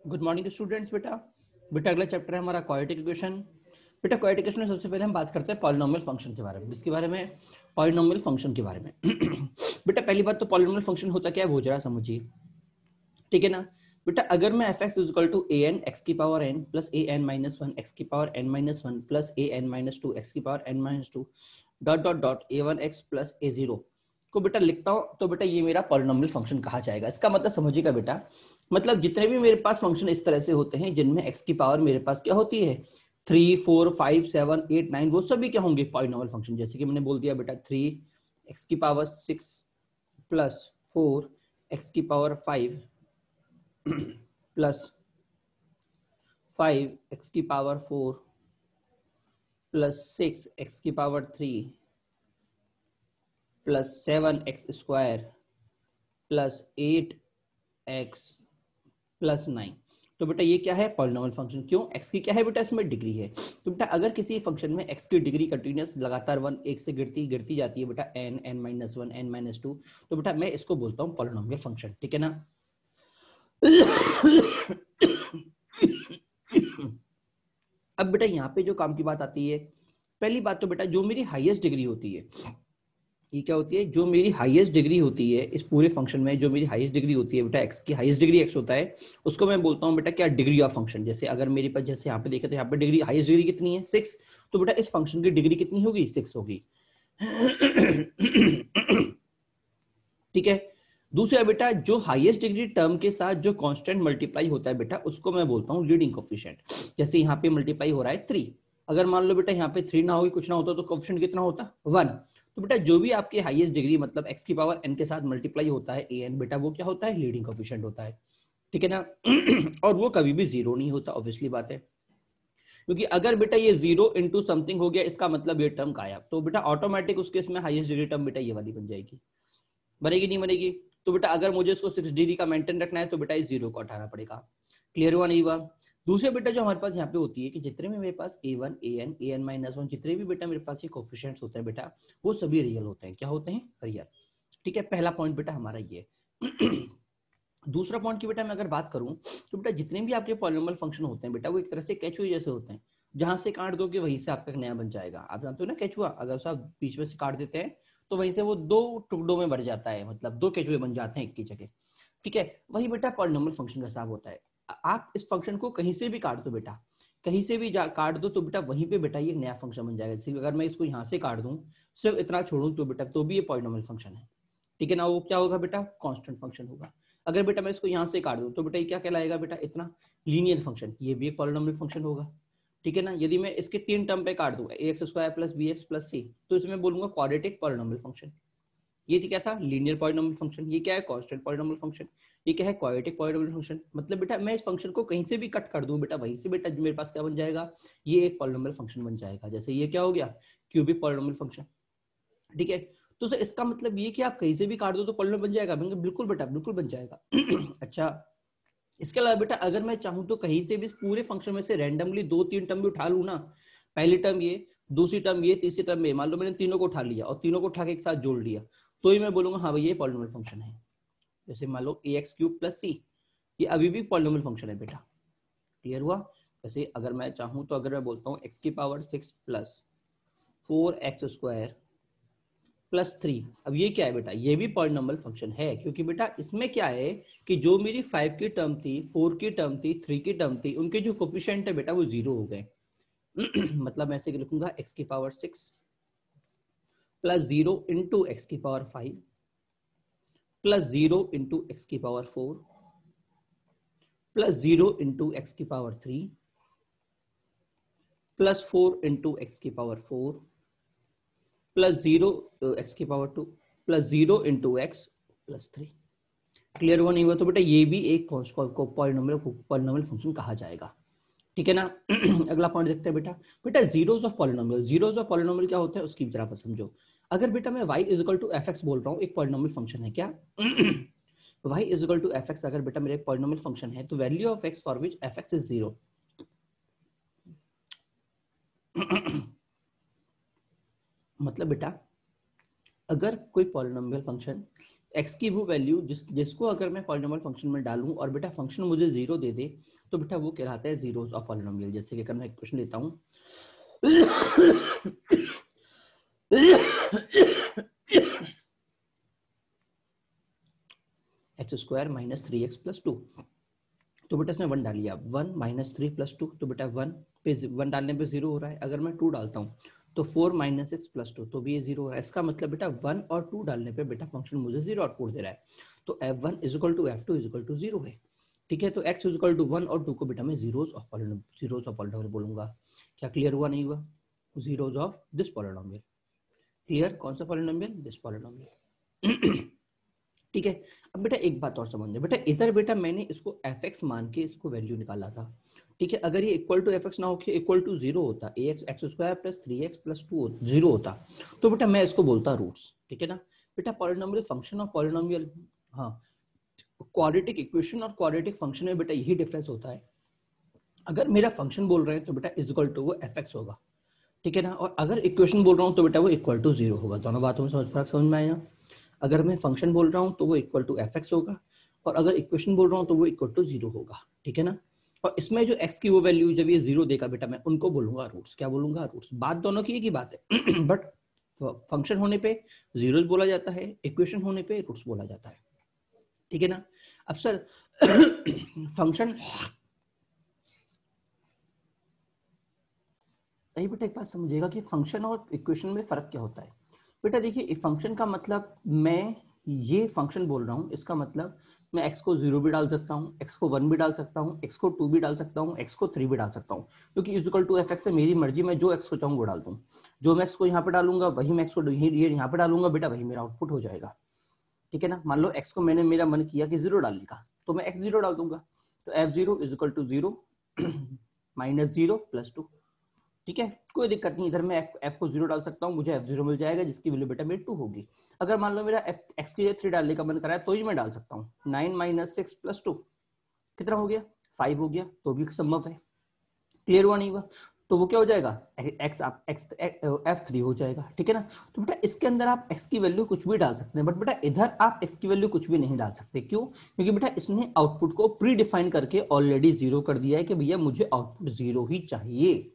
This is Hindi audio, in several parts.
Good morning students. बेटा बेटा अगला चैप्टर है हमारा क्वाड्रेटिक इक्वेशन। बेटा क्वाड्रेटिक इक्वेशन में सबसे पहले हम बात करते हैं पॉलिनोमियल फंक्शन के बारे में। इसके बारे में पॉलिनोमियल फंक्शन के बारे में बेटा पहली बात तो पॉलिनोमियल फंक्शन होता क्या है वो जरा समझिए, ठीक है ना। बेटा अगर मैं f x is equal to a n x की power n plus a n minus one x की power n minus one plus a n minus two x की power n minus two dot dot dot a one x plus a zero को बेटा लिखता हूं तो बेटा ये मेरा पॉलिनोमियल फंक्शन कहा जाएगा। इसका मतलब समझिएगा बेटा, मतलब जितने भी मेरे पास फंक्शन इस तरह से होते हैं जिनमें एक्स की पावर मेरे पास क्या होती है 3 4 5 7 8 9, वो सभी क्या होंगे पॉलिनोमियल फंक्शन। जैसे कि मैंने बोल दिया बेटा 3 एक्स की पावर 6 प्लस 4 एक्स की पावर 5 प्लस 5 एक्स की पावर 4 प्लस 6 एक्स की power 3 plus 7 x square plus 8 x plus 9। तो बेटा ये क्या है पॉलिनोमियल फंक्शन। क्यों? एक्स की क्या है बेटा इसमें डिग्री है। तो बेटा अगर किसी फंक्शन में एक्स की डिग्री कंटिन्यूस लगातार 1 से गिरती गिरती जाती है बेटा N N minus one N minus two, तो बेटा मैं इसको बोलता हूँ पॉलिनोमियल फंक्शन, ठीक है ना। अब बेटा यहाँ पे जो काम की बात आती है, पहली बात तो बेटा जो मेरी हाईएस्ट डिग्री होती है, ये क्या होती है, जो मेरी हाईएस्ट डिग्री होती है इस पूरे फंक्शन में, जो मेरी हाईएस्ट डिग्री होती है बेटा एक्स की हाईएस्ट डिग्री एक्स होता है, उसको मैं बोलता हूँ बेटा क्या डिग्री ऑफ फंक्शन। जैसे अगर मेरे पास जैसे यहाँ पे देखे तो यहाँ पे डिग्री हाईएस्ट डिग्री कितनी है 6, तो बेटा इस फंक्शन की डिग्री कितनी होगी 6 होगी। ठीक है। दूसरा बेटा जो हाईएस्ट डिग्री टर्म के साथ जो कांस्टेंट मल्टीप्लाई होता है बेटा उसको मैं बोलता हूँ लीडिंग कोफिशिएंट। जैसे यहाँ पे मल्टीप्लाई हो रहा है 3, अगर मान लो बेटा यहाँ पे 3 ना होगी कुछ ना होता तो कोफिशिएंट कितना होता 1। तो बेटा जो भी आपकी हाईएस्ट डिग्री मतलब एक्स की पावर एन के साथ मल्टीप्लाई होता है ए एन, बेटा वो क्या होता है लीडिंग कोफिशिएंट होता है, ठीक है ना। और वो कभी भी जीरो नहीं होता, ऑब्वियसली बात है, क्योंकि अगर बेटा ये 0 इंटू समथिंग हो गया इसका मतलब ये टर्म गायब, तो बेटा ऑटोमेटिक उसके इसमें हाईएस्ट डिग्री टर्म बेटा ये वाली बन जाएगी। बनेगी नहीं बनेगी? तो बेटा अगर मुझे इसको 6 डिग्री का मेंटेन रखना है तो बेटा इस 0 को हटाना पड़ेगा। क्लियर हुआ नहीं हुआ? दूसरे बेटा जो हमारे पास यहाँ पे होती है कि जितने भी मेरे पास a1 an an minus one जितने भी बेटा मेरे पास ये कोफिशिएंट्स होते हैं बेटा वो सभी रियल होते हैं। क्या होते हैं? रियल। ठीक है, पहला पॉइंट बेटा हमारा ये। दूसरा पॉइंट की बेटा मैं अगर बात करूं तो बेटा जितने भी आपके पॉलिनोमियल फंक्शन होते हैं बेटा वो एक तरह से केचुए जैसे होते हैं, जहां से काट दोगे वहीं से आपका नया बन जाएगा। आप जानते हो ना केचुआ, अगर उसे आप बीच में से काट देते हैं तो वहीं से वो 2 टुकड़ों में बढ़ जाता है, मतलब 2 केचुए बन जाते हैं एक की जगह। ठीक है, वही बेटा पॉलिनोमियल फंक्शन का हिसाब होता है। आप इस फंक्शन को कहीं से भी काट दो बेटा, कहीं से भी काट दो तो बेटा वहीं पे बेटा ये नया फंक्शन बन जाएगा। जैसे अगर मैं इसको यहाँ से काट दूं सिर्फ इतना छोड़ूं तो बेटा तो भी ये पॉलिनोमियल फंक्शन है, ठीक है ना। वो क्या होगा बेटा कांस्टेंट फंक्शन होगा। अगर बेटा मैं इसको यहाँ से काट दूं तो बेटा ये क्या कहलाएगा बेटा इतना लीनियर फंक्शन, ये भी एक पॉलिनोमियल फंक्शन होगा, ठीक है ना। यदि मैं इसके 3 टर्म पे काट दूंगा x square plus B x plus c तो इसमें बोलूंगा क्वाड्रेटिक पॉलिनोमियल फंक्शन। ये क्या था लीनियर पॉलिनोमियल फंक्शन, ये क्या है कांस्टेंट पॉलिनोमियल फंक्शन, ये क्या है क्वाड्रेटिक पॉलिनोमियल फंक्शन। मतलब बेटा मैं इस फंक्शन को कहीं से भी कट कर दूं बेटा वहीं से बेटा मेरे पास क्या बन जाएगा, ये एक पॉलिनोमियल फंक्शन बन जाएगा। जैसे ये क्या हो गया क्यूबिक पॉलिनोमियल फंक्शन, ठीक है। तो सर इसका मतलब ये कि आप कहीं से भी काट दो तो पॉलिनोमियल बन जाएगा? बिल्कुल बेटा बिल्कुल बन जाएगा। अच्छा, इसके अलावा बेटा अगर मैं चाहूं तो कहीं से भी इस पूरे फंक्शन में से रैंडमली 2 3 टर्म भी उठा लू ना, पहली टर्म ये, दूसरी टर्म ये, तीसरी टर्म ये, मान लो मैंने तीनों को उठा लिया और तीनों को उठा के एक साथ जोड़ लिया तो ही मैं बोलूंगा हाँ भाई ये पॉलिनोमियल फंक्शन है। जैसे मान लो ए एक्स क्यूब प्लस सी, ये अभी भी पॉलिनोमियल फंक्शन है बेटा। क्लियर हुआ? वैसे अगर मैं चाहूं तो अगर मैं बोलता हूँ एक्स की power 6 plus 4x square plus 3, अब ये क्या है बेटा, ये भी पॉलिनोमियल फंक्शन है, क्योंकि बेटा इसमें क्या है कि जो मेरी 5 की टर्म थी, 4 की टर्म थी, 3 की टर्म थी, उनके जो कोफिशिएंट है बेटा वो 0 हो गए। मतलब मैं ऐसे लिखूंगा x की पावर 6 प्लस 0 इंटू एक्स की पावर 5 प्लस 0 इंटू एक्स की पावर 4 प्लस 0 इंटू एक्स की पावर 3 प्लस 4 इंटू एक्स की पावर 4 प्लस 0 एक्स की power 2 plus 0 into x plus 3। Clear हुआ नहीं हुआ? तो बेटा ये भी एक पॉलिनोमियल फंक्शन कहा जाएगा, ठीक है ना। अगला पॉइंट देखते हैं बेटा। बेटा zeros of polynomial, zeros of polynomial क्या होता है उसकी तरह पर समझो। अगर बेटा मैं y is equal to F X बोल रहा हूँ, एक पॉलिनोमियल फंक्शन है क्या। y is equal to F X अगर बेटा मेरा एक पॉलिनोमियल फंक्शन है तो value of x for which F X is 0, मतलब बेटा अगर कोई पॉलिनोमियल फंक्शन x की वो वैल्यू जिसको अगर मैं पॉलिनोमियल फंक्शन में डालूं और बेटा फंक्शन मुझे 0 दे दे तो बेटा वो कहलाता है जीरोस ऑफ पॉलिनोमियल। जैसे कि अगर मैं एक क्वेश्चन लेता हूं x² माइनस 3x प्लस 2, तो बेटा इसमें 1 डालिए आप, 1 माइनस 3 प्लस 2, तो बेटा 1 पे 1 डालने पे 0 हो रहा है। अगर मैं 2 डालता हूँ तो 4 माइनस 6 प्लस 2, तो भी ये 0 हो रहा है। इसका मतलब बेटा 1 और 2 डालने पे बेटा फंक्शन मुझे 0 आउटपुट दे रहा है। तो f1 is equal to f2 is equal to 0 है। ठीक है, तो x इज इक्वल टू 1 और 2 को बेटा मैं जीरोस ऑफ पॉलिनोमियल बोलूंगा। क्या क्लियर हुआ नहीं हुआ? Zeros of this polynomial. Clear? कौन सा पॉलिनोमियल? This polynomial. ठीक है, अब बेटा एक बात और समझना बेटा, इधर बेटा मैंने इसको fx मान के इसको वैल्यू निकाला था। ठीक है, अगर ये इक्वल टू fx ना होके इक्वल टू 0 होता, ax x² plus 3x plus 2 0 होता, तो बेटा मैं इसको बोलता रूट्स। ठीक है ना बेटा, पॉलिनोमियल फंक्शन और पॉलिनोमियल, हाँ, क्वाड्रेटिक इक्वेशन और क्वाड्रेटिक फंक्शन में बेटा यही डिफरेंस होता है। अगर मेरा फंक्शन बोल रहे हैं तो बेटा इज इक्वल टू वो fx होगा। ठीक है ना, और अगर इक्वेशन बोल रहा हूँ तो बेटा वो इक्वल टू 0 होगा। दोनों बातों में समझ में आया? अगर मैं फंक्शन बोल रहा हूँ तो वो इक्वल टू fx होगा, और अगर इक्वेशन बोल रहा हूँ तो वो इक्वल टू 0 होगा। ठीक है ना, और इसमें जो x की वो वैल्यू जब ये 0 देगा बेटा मैं उनको बोलूंगा रूट्स। क्या बोलूंगा? रूट्स। बात दोनों की एक ही बात है बट फंक्शन होने पे जीरोस बोला जाता है, इक्वेशन होने पे रूट्स बोला जाता है। ठीक है ना, अब सर फंक्शन सही बेटा, एक बात समझिएगा कि फंक्शन और इक्वेशन में फर्क क्या होता है। बेटा देखिए, फंक्शन का मतलब मैं ये फंक्शन बोल रहा हूँ, इसका मतलब मैं x को 0 भी डाल सकता हूँ, x को 1 भी डाल सकता हूँ, x को 2 भी डाल सकता हूँ, x को 3 भी डाल सकता हूँ, क्योंकि इज इक्वल टू fx से मेरी मर्जी, मैं जो x को चाहूँ वो डाल दूँ। जो मैं x को यहाँ पे डालूंगा वही मैं x को यहाँ पे डालूंगा बेटा, वही मेरा आउटपुट हो जाएगा। ठीक है ना, मान लो x को मैंने मेरा मन किया कि 0 डालने का, तो मैं x 0 डाल दूंगा, तो f0 is equal to 0 minus 0 plus 2। ठीक है, कोई दिक्कत नहीं, इधर मैं f को 0 डाल सकता हूँ, मुझे f0 मिल जाएगा जिसकी वैल्यू बेटा मेरी 2 होगी। अगर मान लो मेरा x की जगह 3 डालने का मन करा है तो ही मैं डाल सकता हूँ। 9 माइनस 6 प्लस 2 कितना हो गया? 5 हो गया, तो भी संभव है। क्लियर हुआ नहीं हुआ? तो वो क्या हो जाएगा? f3 हो जाएगा। ठीक है ना, तो बेटा इसके अंदर आप x की वैल्यू कुछ भी डाल सकते हैं, बट बेटा इधर आप x की वैल्यू कुछ भी नहीं डाल सकते। क्यों? क्योंकि बेटा इसने आउटपुट को प्री डिफाइन करके ऑलरेडी 0 कर दिया है कि भैया मुझे आउटपुट 0 ही चाहिए।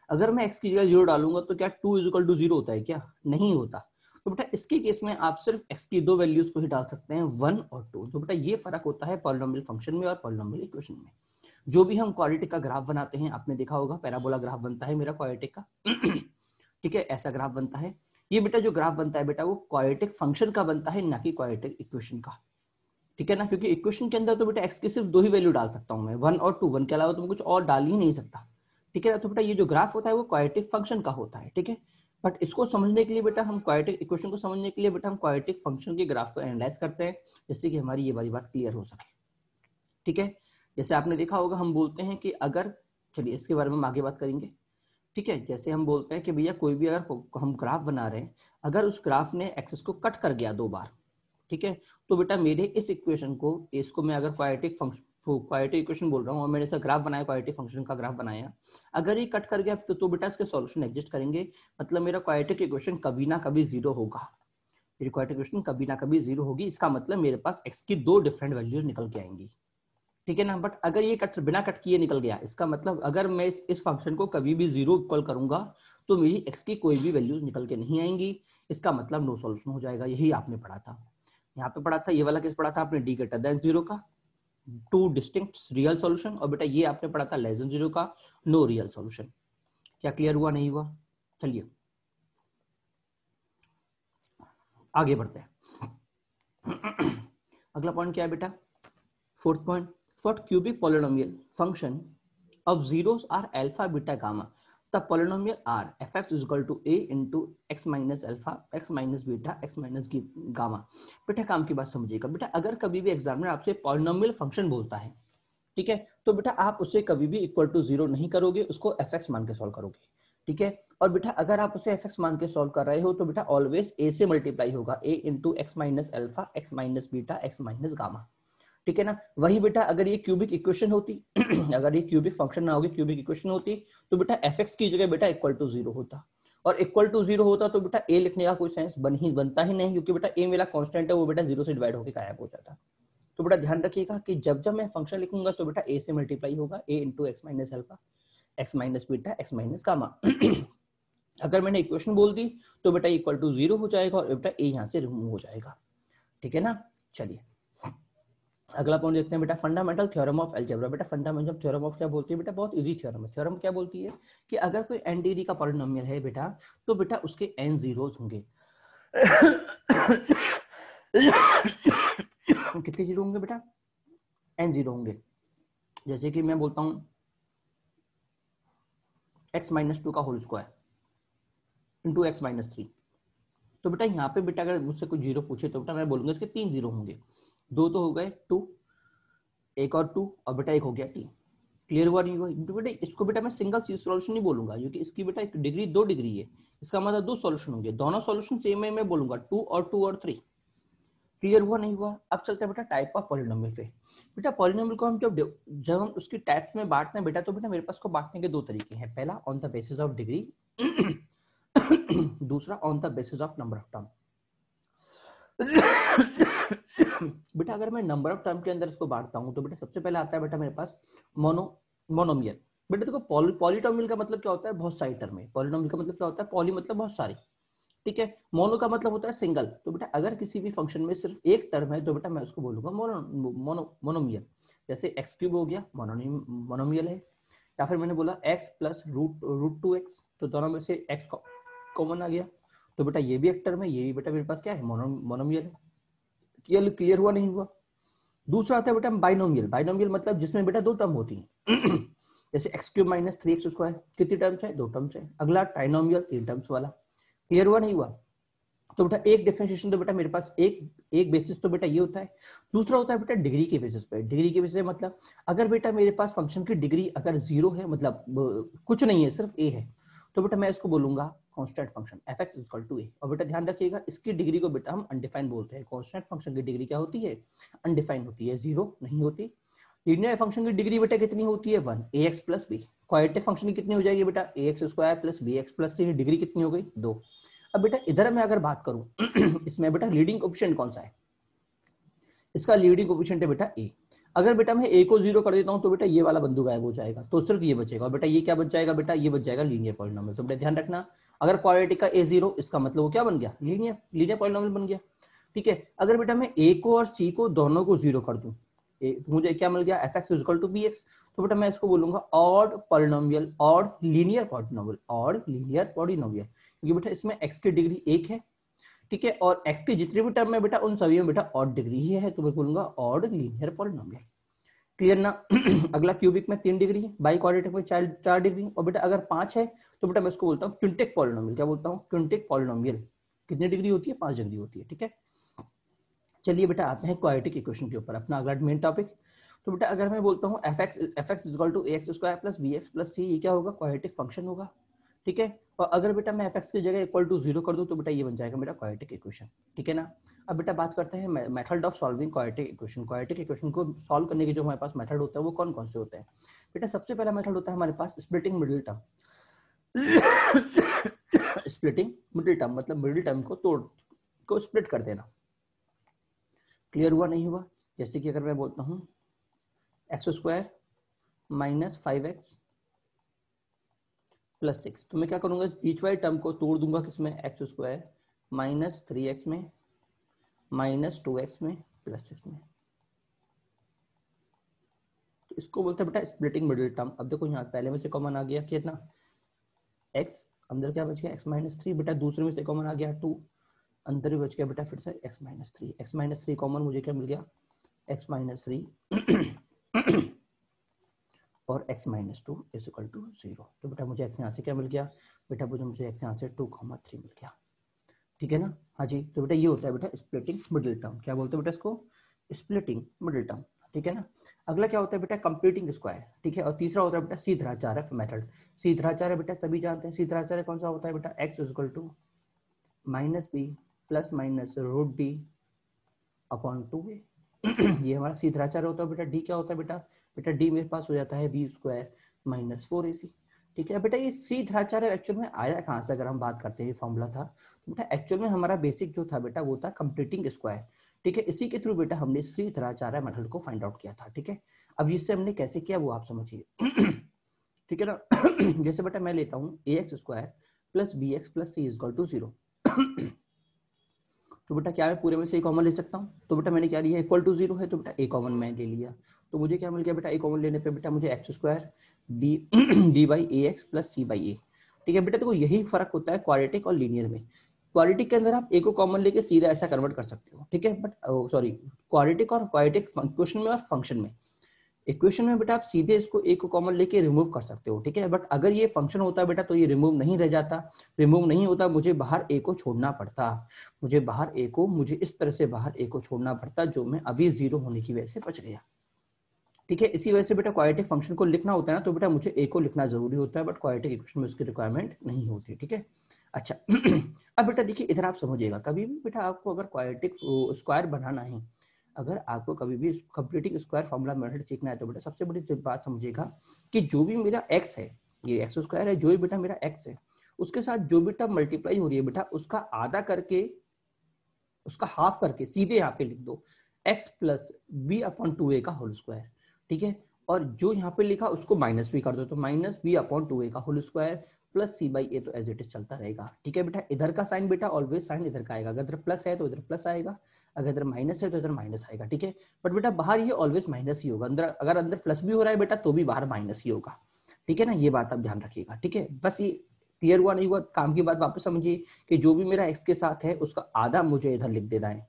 अगर मैं x की जगह 0 डालूंगा तो क्या 2 इज इक्वल टू 0 होता है? क्या नहीं होता। तो बेटा इसके केस में आप सिर्फ x की दो वैल्यूज को ही डाल सकते हैं, 1 और 2। तो बेटा ये फर्क होता है पॉलिनोमियल फंक्शन में और पॉलिनोमियल इक्वेशन में। जो भी हम क्वाड्रेटिक का ग्राफ बनाते हैं, आपने देखा होगा पैराबोला ग्राफ बनता है मेरा क्वाड्रेटिक का ठीक है, ऐसा ग्राफ बनता है। ये बेटा जो ग्राफ बनता है बेटा वो क्वाड्रेटिक फंक्शन का बनता है, ना कि क्वाड्रेटिक इक्वेशन का। ठीक है ना, क्योंकि इक्वेशन के अंदर तो बेटा x की सिर्फ दो ही वैल्यू डाल सकता हूं मैं, 1 और 2। 1 के अलावा तो मैं कुछ और डाल ही नहीं सकता। ठीक है ना, तो बेटा ये जो ग्राफ होता है वो क्वाड्रेटिक फंक्शन का होता है। ठीक है, बट इसको समझने के लिए बेटा हम क्वाड्रेटिक इक्वेशन को समझने के लिए बेटा हम क्वाड्रेटिक फंक्शन के ग्राफ को एनालाइज करते हैं, जिससे कि हमारी ये वाली बात क्लियर हो सके। ठीक है, जैसे आपने देखा होगा हम बोलते हैं कि अगर, चलिए इसके बारे में हम आगे बात करेंगे। ठीक है, जैसे हम बोलते हैं कि भैया कोई भी अगर हम ग्राफ बना रहे हैं, अगर उस ग्राफ ने एक्सिस को कट कर गया 2 बार, ठीक है, तो बेटा मेरे इस इक्वेशन को, इसको मैं अगर क्वाड्रेटिक फंक्शन, क्वाड्रेटिक इक्वेशन बोल रहा हूँ और मैंने इसका ग्राफ बनाया, क्वाड्रेटिक फंक्शन का ग्राफ बनाया, अगर ये कट कर गया तो बेटा इसके सॉल्यूशन एग्जिस्ट करेंगे। मतलब मेरा क्वाड्रेटिक इक्वेशन कभी ना कभी 0 होगा, मेरी क्वाड्रेटिक इक्वेशन कभी ना कभी 0 होगी। इसका मतलब मेरे पास x की 2 डिफरेंट वैल्यूज निकल के आएंगी। ठीक है ना, बट अगर ये कट बिना कट किए निकल गया, इसका मतलब अगर मैं इस फंक्शन को कभी भी 0 इक्वल करूंगा तो मेरी x की कोई भी वैल्यूज निकल के नहीं आएंगी। इसका मतलब नो सॉल्यूशन हो जाएगा। यही आपने पढ़ा था, यहाँ पे पढ़ा था, ये वाला केस पढ़ा था आपने, d ग्रेटर देन 0 का 2 डिस्टिंक्ट रियल सॉल्यूशन, और बेटा ये आपने पढ़ा था लेस देन 0 का नो रियल सॉल्यूशन। क्या क्लियर हुआ नहीं हुआ? चलिए आगे बढ़ते हैं। अगला पॉइंट क्या है बेटा? 4th point, for cubic polynomial function of zeros are alpha beta gamma, the polynomial r fx is equal to a into x minus alpha x minus beta x minus gamma। बेटा काम की बात समझिएगा बेटा, अगर कभी भी एग्जामिनर आपसे पॉलिनोमियल फंक्शन बोलता है, ठीक है, तो बेटा आप उसे कभी भी इक्वल टू 0 नहीं करोगे, उसको fx मान के सॉल्व करोगे। ठीक है, और बेटा अगर आप उसे fx मान के सॉल्व कर रहे हो तो बेटा ऑलवेज a से मल्टीप्लाई होगा, a into x minus alpha x minus beta x minus gamma। ठीक है ना, वही बेटा अगर ये क्यूबिक इक्वेशन होती अगर ये क्यूबिक फंक्शन ना होगी, क्यूबिक इक्वेशन होती, तो बेटा fx की जगह बेटा इक्वल टू 0 होता। और इक्वल टू 0 होता तो बेटा a लिखने का कोई सेंस बनता ही नहीं, क्योंकि बेटा a मेरा कांस्टेंट है, वो बेटा 0 से डिवाइड होकर गायब हो जाता। तो बेटा ध्यान रखिएगा कि जब जब मैं फंक्शन लिखूंगा तो बेटा a से मल्टीप्लाई होगा, a into X minus alpha, x minus beta, x minus gamma. अगर मैंने इक्वेशन बोल दी तो बेटा इक्वल टू 0 हो जाएगा और बेटा a यहाँ से रिमूव हो जाएगा। ठीक है ना। चलिए अगला पॉइंट देखते हैं बेटा, फंडामेंटल थ्योरम ऑफ अलजेब्रा। बेटा फंडामेंटल थ्योरम ऑफ क्या बोलती है बेटा, बहुत इजी थ्योरम है। थ्योरम क्या बोलती है कि अगर कोई n डिग्री का पॉलिनोमियल है बेटा तो बेटा उसके n जीरोस होंगे। कितने जीरो होंगे बेटा, n जीरो होंगे। जैसे कि मैं बोलता हूं x माइनस 2 का whole square into X minus 3, तो बेटा यहाँ पे बेटा अगर मुझसे कोई जीरो पूछे तो बेटा मैं बोलूंगा इसके 3 जीरो होंगे। 2 तो हो गए 2, एक और 2 और बेटा एक हो गया 3। क्लियर हुआ नहीं हुआ? तो बेटा इसको बेटा मैं सिंगल सॉल्यूशन नहीं बोलूंगा, क्योंकि इसकी बेटा एक डिग्री 2 डिग्री है, इसका मतलब 2 सॉल्यूशन होंगे। दोनों सॉल्यूशन सेम है, मैं बोलूंगा 2 और 3। क्लियर हुआ नहीं हुआ? अब चलते हैं बेटा टाइप ऑफ पॉलिनोमियल पे। बेटा पॉलिनोमियल को हम जब हम उसकी टाइप्स में बांटते हैं बेटा, तो बेटा मेरे पास को बांटने के दो तरीके हैं। पहला on the basis of degree, दूसरा on the basis of number of term. बेटा अगर मैं नंबर ऑफ टर्म के अंदर इसको बांटता हूं तो बेटा सबसे पहले आता है बेटा मेरे पास मोनोमियल। बेटा देखो पॉलीटोमियल का मतलब क्या होता है, बहुत सारी टर्म है। पॉलिनोमियल का मतलब क्या होता है, पॉली मतलब बहुत सारी, ठीक है। मोनो का मतलब होता है सिंगल। तो बेटा अगर किसी भी फंक्शन में सिर्फ एक टर्म है तो बेटा मैं उसको बोलूंगा मोनोमियल। जैसे एक्स क्यूब हो गया, मोनोमियल है। या फिर मैंने बोला एक्स प्लस रूट 2x, तो दोनों में से एक्स कॉमन आ गया, तो बेटा ये भी एक टर्म है, ये भी बेटा मेरे पास क्या है, मोनोमियल है। क्लियर हुआ नहीं हुआ? दूसरा आता है बेटा बाइनोमियल। बाइनोमियल मतलब जिसमें बेटा दो टर्म होती हैं। जैसे x cube minus 3x square, कितनी टर्म्स है, 2 टर्म्स है। अगला ट्राइनोमियल, 3 टर्म्स वाला। क्लियर हुआ नहीं हुआ? तो बेटा एक डिफरेंशिएशन तो बेटा मेरे पास एक बेसिस तो बेटा ये होता है। दूसरा होता है बेटा डिग्री के बेसिस पे। डिग्री के बेसिस मतलब अगर बेटा मेरे पास फंक्शन की डिग्री अगर 0 है, मतलब कुछ नहीं है, सिर्फ a है, तो बेटा मैं इसको बोलूंगा कांस्टेंट फंक्शन f(x = a)। और बेटा ध्यान रखिएगा इसकी डिग्री को बेटा हम अनडिफाइंड बोलते हैं। कांस्टेंट फंक्शन की डिग्री क्या होती है, अनडिफाइंड होती है, 0 नहीं होती। लीनियर फंक्शन की डिग्री बेटा कितनी होती है, 1, ax + b। क्वाड्रेटिक फंक्शन की कितनी हो जाएगी बेटा, ax² + bx + c। डिग्री कितनी हो गई, 2। अब बेटा इधर मैं अगर बात करूं इसमें बेटा लीडिंग कोएफिशिएंट कौन सा है, इसका लीडिंग कोएफिशिएंट है बेटा a। अगर बेटा मैं a को 0 कर देता हूं तो बेटा ये वाला बिंदु गायब हो जाएगा, तो सिर्फ ये बचेगा। और बेटा ये क्या बच जाएगा बेटा, ये बच जाएगा लीनियर पॉलिनोमियल। तो बेटा ध्यान रखना, अगर क्वाड्रेटिक का a 0, इसका मतलब वो क्या बन गया, लीनियर पॉलिनोमियल बन गया। ठीक है। अगर बेटा मैं a को और c को दोनों को 0 कर दूं, मुझे क्या मिल गया, f(x = bx)। तो बेटा मैं इसको बोलूंगा odd polynomial, odd linear polynomial, क्योंकि बेटा इसमें x की डिग्री 1 है, ठीक है, और x की जितनी भी टर्म है बेटा उन सभी में बेटा ऑड डिग्री ही है, तो मैं बोलूंगा ऑड लीनियर पॉलिनोमियल। क्लियर ना? अगला क्यूबिक में 3 डिग्री है, बाई क्वाड्रेटिक में 4 डिग्री, और बेटा अगर 5 है तो बेटा मैं इसको बोलता हूँ क्विंटिक पॉलिनोमियल। क्या बोलता हूँ, क्विंटिक पॉलिनोमियल। कितनी डिग्री होती है, 5 डिग्री होती है, ठीक है। चलिए बेटा आते हैं क्वाड्रेटिक इक्वेशन के ऊपर, अपना अगला मेन टॉपिक। तो बेटा अगर मैं बोलता हूँ f(x = ax² + bx + c), ये क्या होगा, क्वाड्रेटिक फंक्शन होगा, ठीक है। और अगर बेटा मैं f(x) की जगह = 0 कर दूं तो बेटा ये बन जाएगा मेरा क्वाड्रेटिक इक्वेशन, ठीक है ना। अब बेटा बात करते हैं method of solving quadratic equation. Quadratic equation को सॉल्व करने के जो हमारे पास मेथड होता है वो कौन कौन से होते हैं बेटा। सबसे पहला मेथड होता है हमारे पास splitting middle term. Splitting middle term मतलब मिडिल टर्म को स्प्लिट कर देना। क्लियर हुआ नहीं हुआ? जैसे कि अगर मैं बोलता हूँ x² - 5x + 6, तो मैं क्या करूंगा, बीच वाले टर्म को तोड़ दूंगा किसमें, x² - 3x में, -2x में, +6 में। तो इसको बोलते हैं बेटा स्प्लिटिंग मिडिल टर्म। अब देखो यहाँ पहले में से कॉमन आ गया कितना, x, अंदर क्या बच गया, x - 3। बेटा दूसरे में से कॉमन आ गया 2, अंदर भी बच गया बेटा फिर से x - 3। x - 3 कॉमन मुझे क्या मिल गया, x - 3 और x - 2 = 0। तो बेटा मुझे x यहाँ से क्या मिल गया, बेटा मुझे x यहाँ से 2,3 मिल गया, ठीक है ना। हाँ जी, तो बेटा ये होता है बेटा स्प्लिटिंग मिडिल टर्म। क्या बोलते हैं बेटा इसको, स्प्लिटिंग मिडिल टर्म, ठीक है ना। अगला क्या होता है बेटा, कंप्लीटिंग स्क्वायर, ठीक है। और तीसरा होता है बेटा सीधराचार्य मेथड। सीधराचार्य बेटा सभी जानते हैं, सीधराचार्य कौन सा होता है बेटा, x = -b ± √d/2a। ये हमारा सीधराचार्य होता है बेटा। d क्या होता है बेटा, बेटा d मेरे पास हो जाता है b² - 4ac, ठीक है बेटा, ये सी ध्रुवाचार्य एक्चुअल में आया कहाँ से, अगर हम बात करते हैं, फॉर्मूला था तो बेटा एक्चुअल में हमारा बेसिक जो था बेटा वो था कंप्लीटिंग स्क्वायर। ठीक है, इसी के थ्रू बेटा हमने श्री ध्रुवाचार्य मेथड को फाइंड आउट किया था। ठीक है, अब इससे हमने कैसे किया वो आप समझिए। ठीक है ना। जैसे बेटा मैं लेता हूँ ax square plus B x plus C is equal to 0। तो बेटा क्या मैं पूरे में से कॉमन ले सकता हूँ, तो बेटा मैंने क्या लिया, इक्वल टू 0 है तो बेटा ए कॉमन मैं ले लिया, तो मुझे क्या मिल गया बेटा, ए कॉमन लेने पे बेटा मुझे x square b b by A x plus c by a. ठीक है बेटा, देखो यही फर्क होता है क्वाड्रेटिक और लीनियर में। क्वाड्रेटिक के अंदर आप ए को कॉमन लेके सीधा ऐसा कन्वर्ट कर सकते हो। ठीक है, बट सॉरी, क्वाड्रेटिक और क्वाड्रेटिक क्वेश्चन में और फंक्शन में, इक्वेशन में बेटा आप सीधे इसको ए को कॉमन लेके रिमूव कर सकते हो। ठीक है, बट अगर ये फंक्शन होता बेटा तो ये रिमूव नहीं रह जाता, रिमूव नहीं होता, मुझे बाहर ए को छोड़ना पड़ता, मुझे इस तरह से बाहर ए को छोड़ना पड़ता, जो मैं अभी 0 होने की वजह से बच गया। ठीक है, इसी वजह से बेटा क्वाड्रेटिक फंक्शन को लिखना होता है ना, तो बेटा मुझे ए को लिखना जरूरी होता है, बट क्वाड्रेटिक इक्वेशन में उसकी रिक्वायरमेंट नहीं होती। ठीक है, अच्छा। अब बेटा देखिए इधर आप समझिएगा, कभी भी बेटा आपको अगर क्वाड्रेटिक स्क्वायर बनाना है, अगर आपको कभी भी कंप्लीटिंग स्क्वायर फॉर्मूला मेथड सीखना है, तो बेटा सबसे बड़ी बात समझिएगा कि जो भी मेरा x है, ये एक्स स्क्वायर है, जो भी बेटा मेरा x है, उसके साथ जो बेटा मल्टीप्लाई हो रही है बेटा, उसका आधा करके, उसका हाफ करके सीधे यहाँ पे लिख दो x plus B upon 2a का होल स्क्वायर। ठीक है, और जो यहाँ पे लिखा उसको माइनस भी कर दो, तो माइनस बी अपॉन 2a का whole square plus c by a, तो एज इट इज चलता रहेगा। ठीक है बेटा, इधर का साइन बेटा ऑलवेज साइन इधर का आएगा, अगर इधर प्लस है तो इधर प्लस आएगा, अगर इधर माइनस है तो इधर माइनस आएगा। ठीक है, बट बेटा बाहर ये ऑलवेज माइनस ही होगा, अंदर अगर अंदर प्लस भी हो रहा है बेटा तो भी बाहर माइनस ही होगा। ठीक है ना, ये बात आप ध्यान रखिएगा। ठीक है, बस ये क्लियर हुआ नहीं हुआ, काम की बात वापस समझिए कि जो भी मेरा एक्स के साथ है उसका आधा मुझे इधर लिख देना है,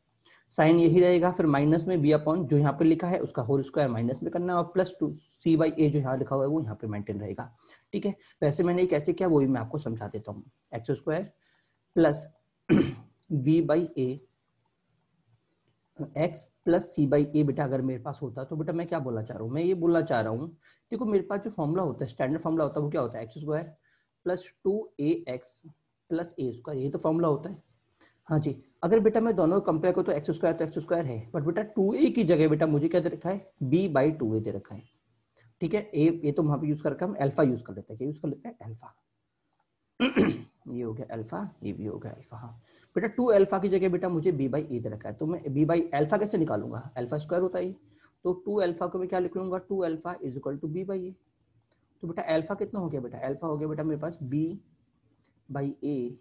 साइन यही रहेगा, फिर माइनस में बी अपॉन जो यहाँ पे लिखा है उसका होल स्क्वायर माइनस में करना है, और प्लस 2 सी बाई ए जो यहाँ लिखा हुआ है वो यहाँ पे मेंटेन रहेगा। ठीक है, वैसे मैंने कैसे किया वो भी मैं आपको समझा देता हूँ। X square plus B by A x plus c by a बेटा अगर मेरे पास होता, तो बेटा मैं क्या बोलना चाह रहा हूँ, मैं ये बोलना चाह रहा हूँ, देखो मेरे पास जो फॉर्मूला होता है, स्टैंडर्ड फॉर्मूला होता है, वो क्या होता है, x square plus 2ax plus a square, ये तो फॉर्मूला होता है। हाँ जी, अगर बेटा मैं दोनों कंपेयर करूँ तो एक्स स्क्वायर है, बट बेटा 2a की जगह बेटा मुझे क्या दे रखा है, b बाई 2a दे रखा है। ठीक है, ए तो वहां पे यूज कर रखा है, हम अल्फा यूज कर लेते हैं, क्या यूज कर लेते हैं, अल्फा। ये हो गया अल्फा, ये भी हो गया अल्फा। हाँ बेटा 2 अल्फा की जगह बेटा मुझे b बाई ए दे रखा है, तो मैं b बाई अल्फा कैसे निकालूंगा, अल्फा स्क्वायर होता है, तो 2 अल्फा को मैं क्या लिख लूंगा, 2 alpha is equal to b by a. तो बेटा अल्फा कितना हो गया, बेटा अल्फा हो गया बेटा मेरे पास b by A,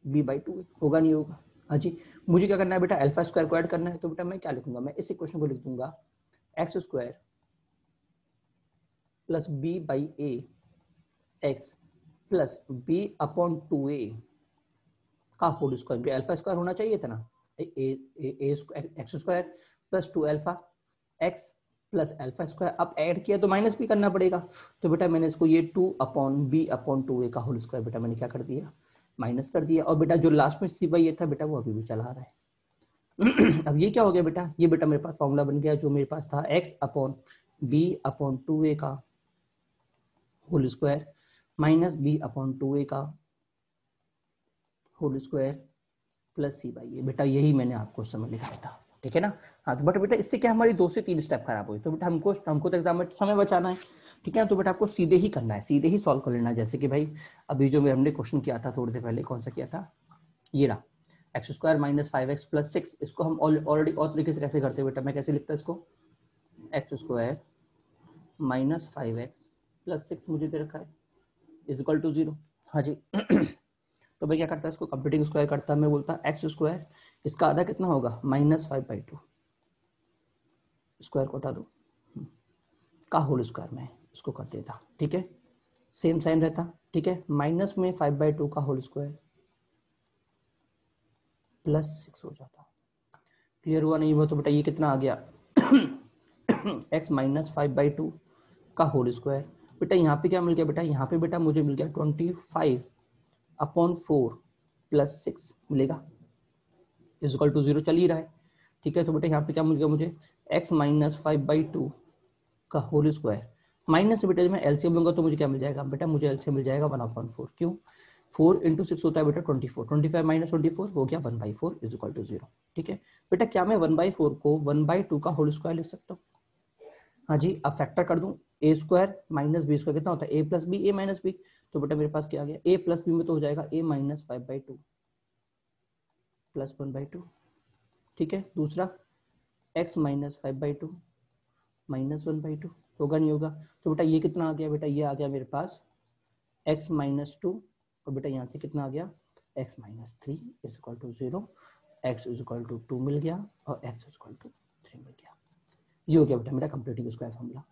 b by 2 होगा, नहीं होगा। हाँ जी, मुझे क्या करना है बेटा, अल्फा स्क्वायर को ऐड करना है, तो बेटा मैं क्या लिखूंगा, मैं इस इक्वेशन को लिख दूंगा x square plus B by A x plus B upon 2a का होल स्क्वायर, अल्फा स्क्वायर होना चाहिए था ना, x square plus 2 alpha x plus alpha square, अब ऐड किया तो माइनस भी करना पड़ेगा, तो बेटा मैंने इसको ये 2 अपॉन बी अपॉन 2a का होल स्क्वायर बेटा मैंने क्या कर दिया, माइनस कर दिया, और बेटा जो लास्ट में सी बाई ये था बेटा वो अभी भी चला रहा है। अब ये क्या हो गया बेटा, ये बेटा मेरे पास फॉर्मूला बन गया, जो मेरे पास था x upon B upon 2a का whole square minus b upon 2a का whole square plus c by a, बेटा यही मैंने आपको समय लिखाया था। ठीक है ना, हाँ तो बट बेटा इससे क्या हमारी 2 से 3 स्टेप खराब हुई, तो बेटा हमको तो एग्जाम में समय बचाना है। ठीक है ना, तो बेटा आपको सीधे ही करना है, सीधे ही सॉल्व कर लेना है। जैसे कि भाई अभी जो हमने क्वेश्चन किया था थोड़ी देर पहले, कौन सा किया था, ये रहा x square minus 5x plus 6, इसको हम ऑलरेडी और तरीके से कैसे करते हैं बेटा, मैं कैसे लिखता हूँ इसको, x square minus 5x plus 6 मुझे दे रखा है इज इक्वल टू 0। हाँ जी। तो मैं क्या करता है, इसको कंप्लीटिंग स्क्वायर करता, मैं बोलता एक्स स्क्वायर, इसका आधा कितना होगा, माइनस 5/2, स्क्वायर को हटा दो का होल स्क्वायर में इसको कर देता। ठीक है, सेम साइन रहता। ठीक है, माइनस में 5/2 का होल स्क्वायर प्लस 6 हो जाता। क्लियर हुआ नहीं हुआ, तो बेटा ये कितना आ गया, x माइनस 5/2 का होल स्क्वायर, बेटा यहाँ पे क्या मिल गया बेटा, यहाँ पे बेटा मुझे मिल गया 25 अपॉन 4 प्लस 6 मिलेगा, इज इक्वल टू 0 चल ही रहा है। ठीक है, तो बेटा यहाँ पे क्या मिल गया मुझे, x माइनस 5/2 का होल स्क्वायर माइनस बेटा जब मैं एलसीएम लूंगा तो मुझे क्या मिल जाएगा बेटा, मुझे एलसीएम मिल जाएगा 1/4, क्यों 4 इंटू 6 होता है बेटा 24, 25 माइनस 24 हो गया 1/4 इज इक्वल टू 0। ठीक है बेटा, क्या मैं 1/4 को 1/2 का होल स्क्वायर लिख सकता हूँ, हाँ जी, अब फैक्टर कर दूं, ए स्क्वायर माइनस बी स्क्वायर कितना होता है, ए प्लस बी, ए माइनस बी। तो बेटा मेरे पास क्या आ गया, ए प्लस बी में तो हो जाएगा ए माइनस 5/2 प्लस 1/2। ठीक है, दूसरा x माइनस 5/2 माइनस 1/2, होगा नहीं होगा। तो बेटा ये कितना आ गया, बेटा ये आ गया मेरे पास x माइनस 2, और बेटा यहाँ से कितना आ गया x minus 3 is equal to 0, x is equal to 2 मिल गया और x इज इक्वल टू 3 मिल गया। ये हो गया बेटा मेरा कंप्लीटिंग स्क्वायर फॉर्मूला।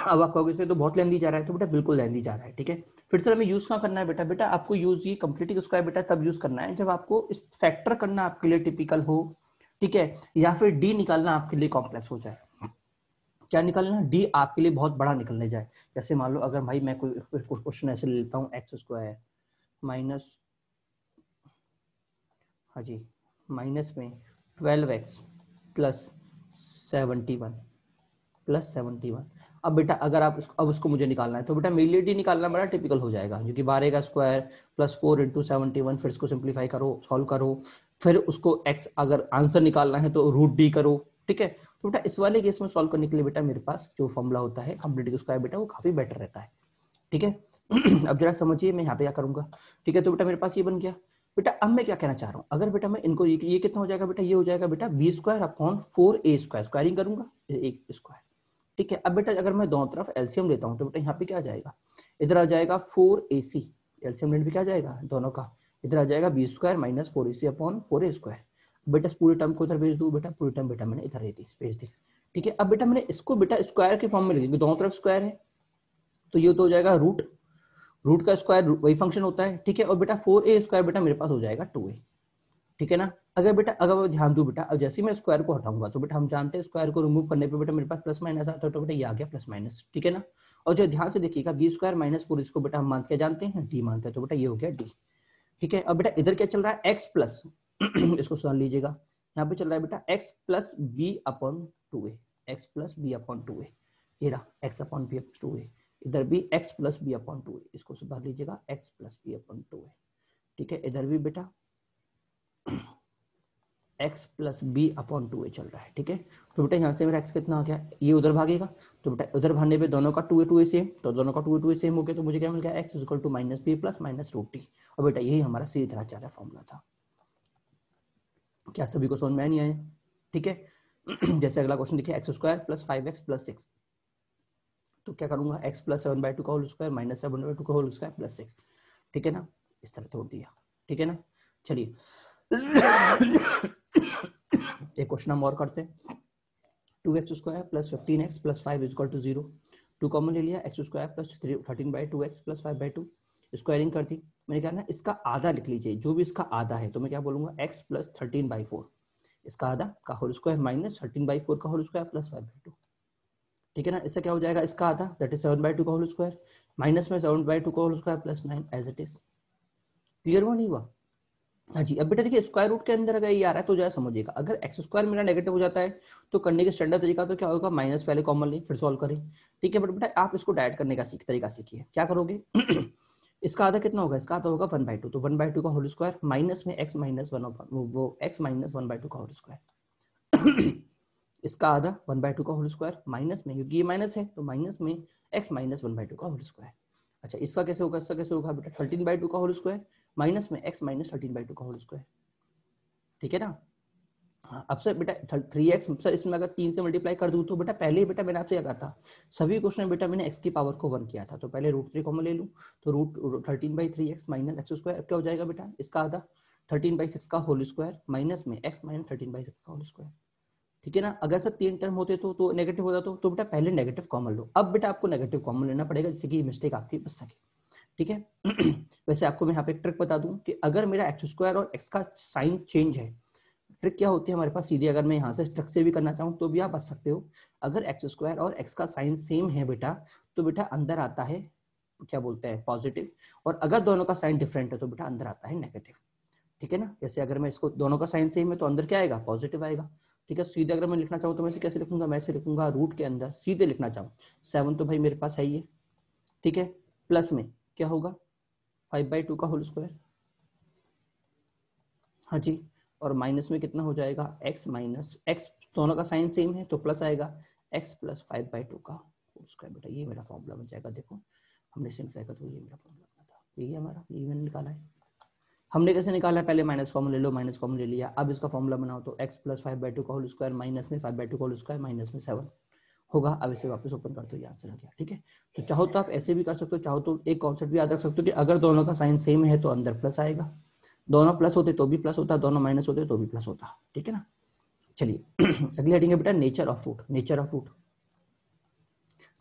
अब आप कहोगे इसमें तो बहुत लेंदी जा रहा है, तो बेटा बिल्कुल लेंदी जा रहा है। ठीक है, फिर से हमें यूज कहाँ करना है बेटा, बेटा आपको यूज ये कंप्लीटिंग स्क्वायर बेटा तब यूज करना है जब आपको इस फैक्टर करना आपके लिए टिपिकल हो, ठीक है, या फिर डी निकालना आपके लिए कॉम्प्लेक्स हो जाए। क्या निकालना, डी आपके लिए बहुत बड़ा निकलने जाए। जैसे मान लो अगर भाई मैं कोई क्वेश्चन ऐसे ले लेता हूँ, एक्स स्क्वायर माइनस, हाँ जी, माइनस में 12x प्लस 71 प्लस 71। अब बेटा अगर आप अब उसको मुझे निकालना है तो बेटा मेरे लिए डी निकालना बड़ा टिपिकल हो जाएगा, क्योंकि 12 का स्क्वायर प्लस 4 इंटू 71, फिर इसको सिंप्लीफाई करो, सॉल्व करो, फिर उसको x अगर आंसर निकालना है तो रूट डी करो। ठीक है, तो बेटा इस वाले केस में सॉल्व करने के लिए बेटा मेरे पास जो फॉर्मूला होता है कंप्लीटिंग स्क्वायर बेटा वो काफी बेटर रहता है। ठीक है, अब जरा समझिए मैं यहाँ पे क्या करूंगा। ठीक है, तो बेटा मेरे पास ये बन गया। बेटा अब मैं क्या कहना चाह रहा हूँ, अगर बेटा मैं इनको ये कितना हो जाएगा बेटा, ये हो जाएगा बेटा B square upon 4a square, squaring करूंगा एक स्क्वायर। ठीक है, अब बेटा अगर मैं दोनों तरफ एलसीएम लेता हूँ तो बेटा यहाँ पे क्या आ जाएगा, इधर आ जाएगा 4ac, एलसीएम लेने पे क्या आ जाएगा दोनों का, इधर आ जाएगा B square minus 4ac upon 4a square. बेटा पूरे टर्म को इधर भेज दूं, बेटा पूरी टर्म बेटा मैंने इधर भेज दी। ठीक है, अब बेटा मैंने इसको बेटा स्क्वायर के फॉर्म में लिख दी, दोनों तरफ स्क्वायर है, तो ये तो हो जाएगा रूट, रूट का स्क्वायर वही फंक्शन होता है। ठीक है, और बेटा 4a स्क्वायर बेटा मेरे पास हो जाएगा 2a। ठीक है ना, अगर बेटा अगर मैं ध्यान दूं बेटा, अब जैसे ही मैं स्क्वायर को हटाऊंगा तो बेटा हम जानते हैं स्क्वायर को रिमूव करने पे बेटा मेरे पास प्लस माइनस आता है, तो बेटा ये आ गया प्लस माइनस। ठीक है ना, और जो ध्यान से देखिएगा बी स्क्वायर माइनस 4 इसको बेटा हम मान के जानते हैं डी मानते हैं, तो बेटा ये हो गया डी। ठीक है, अब बेटा इधर क्या चल रहा है, एक्स प्लस इसको सुन लीजिएगा, यहाँ पे चल रहा है बेटा X plus B upon 2a, X plus B upon 2a, ये रहा x upon B upon 2a, इधर भी x plus B upon 2a, इसको सुधार लीजिएगा x plus B upon 2a। ठीक है, इधर भी बेटा x plus B upon 2a चल रहा है। ठीक है, तो बेटा यहाँ से मेरा x कितना आ गया, ये उधर भागेगा, तो बेटा उधर भागने पे दोनों का 2a सेम, तो दोनों का 2a सेम हो गया, तो मुझे क्या मिल गया x equal to minus B plus minus root T. और बेटा यही हमारा सीधी तरह चाह रहा फॉर्मूला था। क्या सभी को समझ में नहीं आया? ठीक है, जैसे अगला क्वेश्चन देखिए, x square plus 5x plus 6, तो क्या करूंगा x प्लस 7/2 का होल स्क्वायर माइनस 7/2 का होल स्क्वायर प्लस 6। ठीक है ना, इस तरह तोड़ दिया। ठीक है ना, चलिए एक क्वेश्चन हम और करते हैं, 2x square plus 15x plus 5 is equal to 0, 2 common ले लिया, x square plus 13/2x plus 5/2, squaring कर दी। मैंने कहा ना इसका आधा लिख लीजिए, जो भी इसका आधा है तो मैं क्या बोलूंगा x प्लस 13/4, इसका आधा का होल स्क्वायर माइनस 13/4 का होल स्क्वायर प्लस 5/2। ठीक है ना, इससे क्या हो जाएगा, इसका आधा दैट इज 7/2 का होल स्क्वायर माइनस में 7/2 का whole square plus 9 as it is. Clear हुआ नहीं हुआ? हाँ जी, अब बेटा देखिए स्क्वायर रूट के अंदर अगर ये आ रहा है तो जरा समझिएगा, अगर एक्स स्क्वायर मेरा नेगेटिव हो जाता है तो करने के स्टैंडर्ड तरीका तो क्या होगा, माइनस पहले कॉमन लें फिर सॉल्व करें। ठीक है, बट बेटा आप इसको डायरेक्ट करने का तरीका सीखिए, क्या करोगे इसका आधा कितना होगा, इसका आधा होगा 1/2, तो 1/2 का होल स्क्वायर माइनस में x माइनस 1 वो x माइनस 1/2 का होल स्क्वायर इसका आधा 1/2 का होल स्क्वायर माइनस में, क्योंकि ये माइनस है तो माइनस में x माइनस 1/2 का होल स्क्वायर। अच्छा इसका कैसे होगा, इसका कैसे होगा बेटा 13/2 का होल स्क्वायर माइनस में x माइनस 13/2 का होल स्क्वायर। ठीक है ना, हाँ अब सर बेटा 3x सर इसमें अगर 3 से मल्टीप्लाई कर दूं तो बेटा पहले ही बेटा मैंने आपसे क्या कहा था, सभी क्वेश्चन में बेटा मैंने x की पावर को 1 किया था, तो पहले रूट 3 कॉमन ले लूं, तो root 13/3x minus x square क्या हो जाएगा बेटा, इसका आधा 13/6 का होल स्क्वायर माइनस में x माइनस 13/6 का होल स्क्वायर। ठीक है ना, अगर सर 3 टर्म होते तो नेगेटिव होता तो बेटा पहले नेगेटिव कॉमन लो, अब बेटा आपको नेगेटिव कॉमन लेना पड़ेगा जिससे कि मिस्टेक आपकी बच सके। ठीक है वैसे आपको मैं यहाँ पे एक ट्रिक बता दूं कि अगर मेरा एक्स स्क्वायर और एक्स का साइन चेंज है, ट्रिक क्या होती है हमारे पास सीधी, अगर मैं यहाँ से ट्रिक से भी करना चाहूँ तो भी आप बच सकते हो। अगर एक्स स्क्वायर और एक्स का साइन सेम है बेटा तो बेटा अंदर आता है क्या बोलते हैं पॉजिटिव, और अगर दोनों का साइन डिफरेंट है तो बेटा अंदर आता है नेगेटिव। ठीक है ना, जैसे अगर मैं इसको दोनों का साइन सेम है तो अंदर क्या आएगा, पॉजिटिव आएगा। ठीक है, सीधे अगर मैं लिखना चाहूँ तो मैं कैसे लिखूंगा, मैं ऐसे लिखूंगा रूट के अंदर सीधे लिखना चाहूँ 7 तो भाई मेरे पास है ये। ठीक है, प्लस में क्या होगा 5/2 का होल स्क्वायर, हाँ जी, और माइनस में कितना हो जाएगा x माइनस x दोनों का साइन सेम है तो प्लस आएगा, x प्लस 5/2 का होल स्क्वायर। बेटा ये मेरा फॉर्मूला बन जाएगा। देखो हमने सिंप्लीफाई किया तो ये मेरा फॉर्मूला बना था, यही हमारा, ये मैंने निकाला है। हमने कैसे निकाला है, पहले माइनस कॉमन ले लो, माइनस कॉमन ले लिया, अब इसका फॉर्मूला बनाओ तो x प्लस 5/2 का होल स्क्वायर माइनस में 5/2 का होल स्क्वायर माइनस में 7 होगा। अब इसे वापस ओपन कर दो, ये आंसर आ गया। ठीक है, तो चाहो तो आप ऐसे भी कर सकते हो, चाहो तो एक कॉन्सेप्ट भी याद रख सकते हो कि अगर दोनों का साइन सेम है तो अंदर प्लस आएगा, दोनों प्लस होते तो भी प्लस होता, दोनों माइनस होते तो भी प्लस होता। ठीक है ना। चलिए अगली हेडिंग है बेटा nature of fruit. Nature of fruit,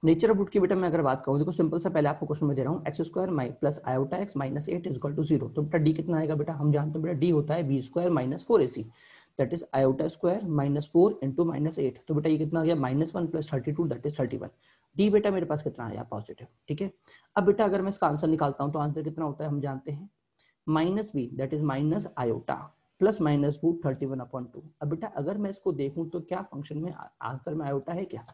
nature of fruit की बेटा मैं अगर बात करूं, देखो सिंपल सा पहले आपको क्वेश्चन में दे रहा हूं, X square plus iota X minus 8 is equal to 0। तो बेटा डी कितना आएगा, बेटा हम जानते हैं बेटा डी होता है B square minus 4ac, that is iota square minus 4 into minus 8। तो बेटा ये कितना आ गया, -1 प्लस 32 दैट इज 31। डी बेटा मेरे पास कितना आया, पॉजिटिव। ठीक है, अब बेटा अगर मैं इसका आंसर निकालता हूं तो आंसर कितना होता है हम जानते हैं, minus B that is minus iota plus minus root 31/2। अब बेटा अगर मैं इसको देखूं तो क्या फंक्शन में आंसर में आयोटा है, क्या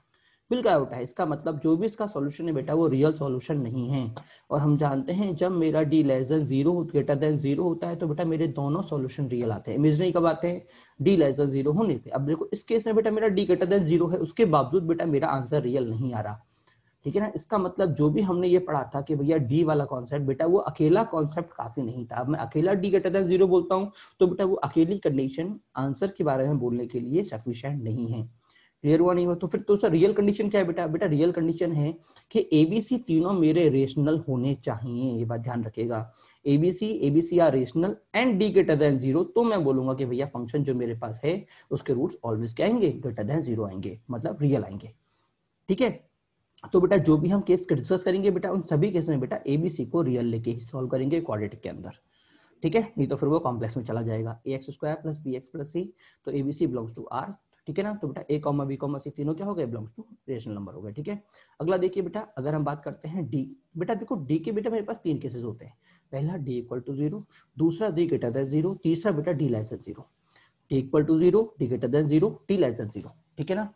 बिल्कुल आयोटा है। इसका मतलब जो भी इसका सॉल्यूशन है बेटा वो रियल सॉल्यूशन नहीं है। और हम जानते हैं जब मेरा D less than 0 greater than 0 होता है तो बेटा मेरे दोनों सॉल्यूशन रियल आते हैं। इमेजिनरी कब आते हैं, डी लेस देन 0 होने पे। अब देखो इस केस में बेटा मेरा डी ग्रेटर देन 0 है, उसके बावजूद बेटा मेरा आंसर रियल नहीं आ रहा। ठीक है ना, इसका मतलब जो भी हमने ये पढ़ा था कि भैया डी वाला कॉन्सेप्ट बेटा वो अकेला कॉन्सेप्ट काफी नहीं था। अब मैं अकेला डी ग्रेटर देन 0 बोलता हूं तो बेटा वो अकेली कंडीशन आंसर के बारे में बोलने के लिए सफिशिएंट नहीं है। क्लियर हुआ नहीं हुआ, तो फिर तो सर रियल कंडीशन क्या है बेटा, बेटा रियल कंडीशन है कि एबीसी तीनों मेरे रेशनल होने चाहिए। ये बात ध्यान रखिएगा, ABC are rational and D greater than 0, तो मैं बोलूंगा कि भैया फंक्शन जो मेरे पास है उसके रूट्स ऑलवेज क्या आएंगे, ग्रेटर देन 0 आएंगे, मतलब रियल आएंगे। ठीक है, तो बेटा जो भी हम केस डिस्कस करेंगे बेटा उन सभी केस में बेटा एबीसी को रियल लेके ही सॉल्व करेंगे क्वाड्रेटिक के अंदर। ठीक है, नहीं तो फिर वो कॉम्प्लेक्स में चला जाएगा, ax square plus bx plus c, तो एबीसी बिलोंग्स टू आर। ठीक है ना, तो बेटा a comma b comma c तीनों क्या हो गए, बिलोंग्स टू रेशनल नंबर हो गए। ठीक है, अगला देखिए बेटा अगर हम बात करते हैं d, बेटा देखो d के बेटा मेरे पास तीन केसेस होते हैं, पहला d इक्वल टू 0, दूसरा d ग्रेटर देन 0, तीसरा बेटा d less than 0। d equal to 0, d greater than 0, d less than 0। ठीक है ना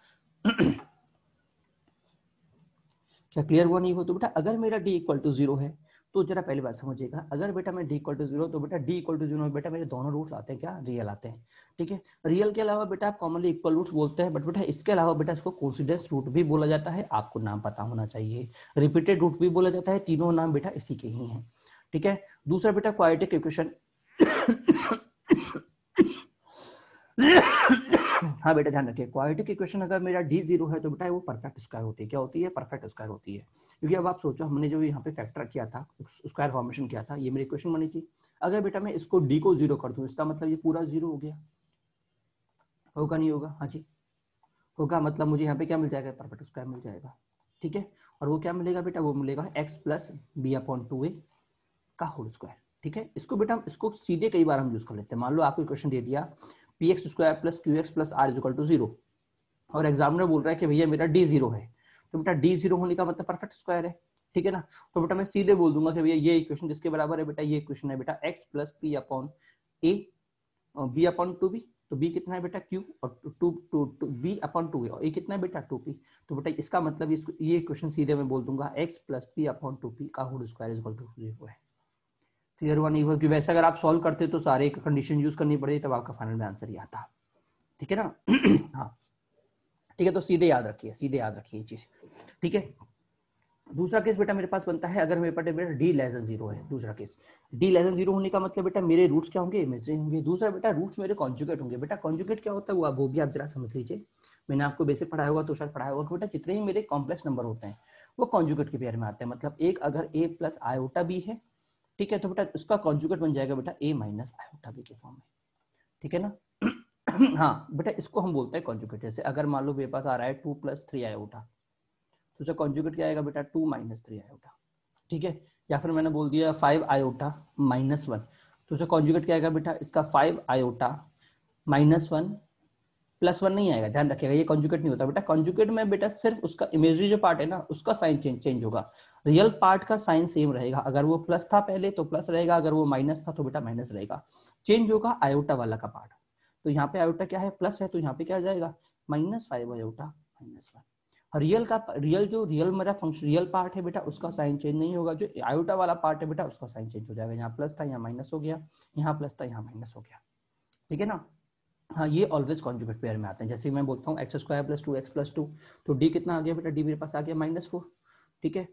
क्या क्लियर हुआ नहीं हो, तो बेटा अगर मेरा d इक्वल टू 0 है तो जरा पहली बात समझिएगा, अगर बेटा मैं d इक्वल टू 0 तो बेटा d इक्वल टू 0 में बेटा मेरे दोनों रूट्स आते हैं क्या, रियल आते हैं। ठीक है, रियल के अलावा बेटा आप कॉमनली इक्वल रूट्स बोलते हैं, बट बेटा इसके अलावा बेटा इसको कोइंसिडेंस रूट भी बोला जाता है, आपको नाम पता होना चाहिए। रिपीटेड रूट भी बोला जाता है, तीनों नाम बेटा इसी के ही हैं। ठीक है, दूसरा बेटा क्वाड्रेटिक इक्वेशन हाँ बेटा ध्यान रखिए, क्वाड्रेटिक इक्वेशन अगर मेरा डी 0 है तो बेटा वो परफेक्ट स्क्वायर होती है। क्या होती है, परफेक्ट स्क्वायर होती है। क्योंकि अब आप सोचो हमने जो यहाँ पे फैक्टर किया था, स्क्वायर फॉर्मेशन किया था, ये मेरी इक्वेशन बनी थी। अगर बेटा मैं इसको डी को 0 कर दूं, इसका मतलब ये पूरा 0 हो गया, होगा नहीं होगा, हाँ जी होगा, मतलब मुझे यहाँ पे क्या मिल जाएगा, परफेक्ट स्क्वायर मिल जाएगा। ठीक है, और वो क्या मिलेगा बेटा, वो मिलेगा x plus B upon 2a का होल स्क्वायर। ठीक है, इसको बेटा इसको सीधे कई बार हम यूज कर लेते हैं। मान लो आपको इक्वेशन दे दिया px square plus qx plus r is equal to 0 और एग्जामिनर बोल रहा है कि भैया मेरा d 0 है, तो बेटा d 0 होने का मतलब परफेक्ट स्क्वायर है। ठीक है ना, तो बेटा मैं सीधे बोल दूंगा कि भैया ये इक्वेशन किसके बराबर है, बेटा ये इक्वेशन है बेटा x plus p upon a और b अपॉन 2b, तो b कितना है बेटा q और 2 b अपॉन 2a और a कितना है बेटा 2p। तो बेटा इसका मतलब ये इक्वेशन सीधे मैं बोल दूंगा x plus p upon 2p का whole square is equal to 0 है। क्लियर हुआ नहीं हुआ, कि वैसे अगर आप सॉल्व करते तो सारे कंडीशन यूज करनी पड़ेगी तब आपका फाइनल में आंसर ही आता। ठीक है ना हाँ ठीक है, तो सीधे याद रखिए, सीधे याद रखिए ये चीज। ठीक है, दूसरा केस बेटा मेरे पास बनता है अगर मेरे पास बेटा डी लेस देन 0 है। दूसरा केस डी लेस देन 0 होने का मतलब बेटा मेरे रूट्स क्या होंगे, इमेजिनरी होंगे। दूसरा बेटा रूट्स मेरे कॉन्जुगेट होंगे। बेटा कॉन्जुगेट क्या होता है वो भी आप जरा समझ लीजिए, मैंने आपको बेसिक पढ़ाया होगा तो शायद पढ़ाया होगा कि बेटा जितने ही मेरे कॉम्प्लेक्स नंबर होते हैं वो कॉन्जुगेट के पेयर में आते हैं। मतलब एक अगर a प्लस आयोटा b है, ठीक है, तो बेटा उसका कॉन्जुगेट बन जाएगा बेटा a माइनस आयोटा b के फॉर्म में। ठीक है ना हाँ बेटा इसको हम बोलते हैं कॉन्जुगेट। जैसे अगर मान लो मेरे पास आ रहा है 2 प्लस 3 आयोटा, तो उसका कॉन्जुगेट क्या आएगा बेटा 2 माइनस 3 आयोटा। ठीक है, या फिर मैंने बोल दिया 5 आयोटा माइनस 1, तो उसका कॉन्जुगेट क्या आएगा बेटा, इसका 5 आयोटा माइनस 1 प्लस 1 नहीं आएगा। ध्यान रखिएगा ये कॉन्जुगेट नहीं होता बेटा, कॉन्जुगेट में बेटा सिर्फ उसका इमेजरी जो पार्ट है ना उसका साइन चेंज होगा, रियल पार्ट का साइन सेम रहेगा। अगर वो प्लस था पहले तो प्लस रहेगा, अगर वो माइनस था तो बेटा माइनस रहेगा। चेंज होगा आयोटा वाला का पार्ट, तो यहाँ पे आयोटा क्या है, प्लस है, तो यहाँ पे क्या आ जाएगा -5 आयोटा -1। रियल जो रियल मेरा फंक्शन रियल पार्ट है बेटा उसका साइन चेंज नहीं होगा, जो आयोटा वाला पार्ट है बेटा उसका साइन चेंज हो जाएगा। यहाँ प्लस था यहाँ माइनस हो गया, यहाँ प्लस था यहाँ माइनस हो गया। ठीक है ना, हाँ ये ऑलवेज कॉन्जुगेट पेयर में आते हैं। जैसे मैं बोलता हूँ x square plus 2x plus 2, तो डी कितना आ गया बेटा, डी मेरे पास आ गया -4, ठीक है।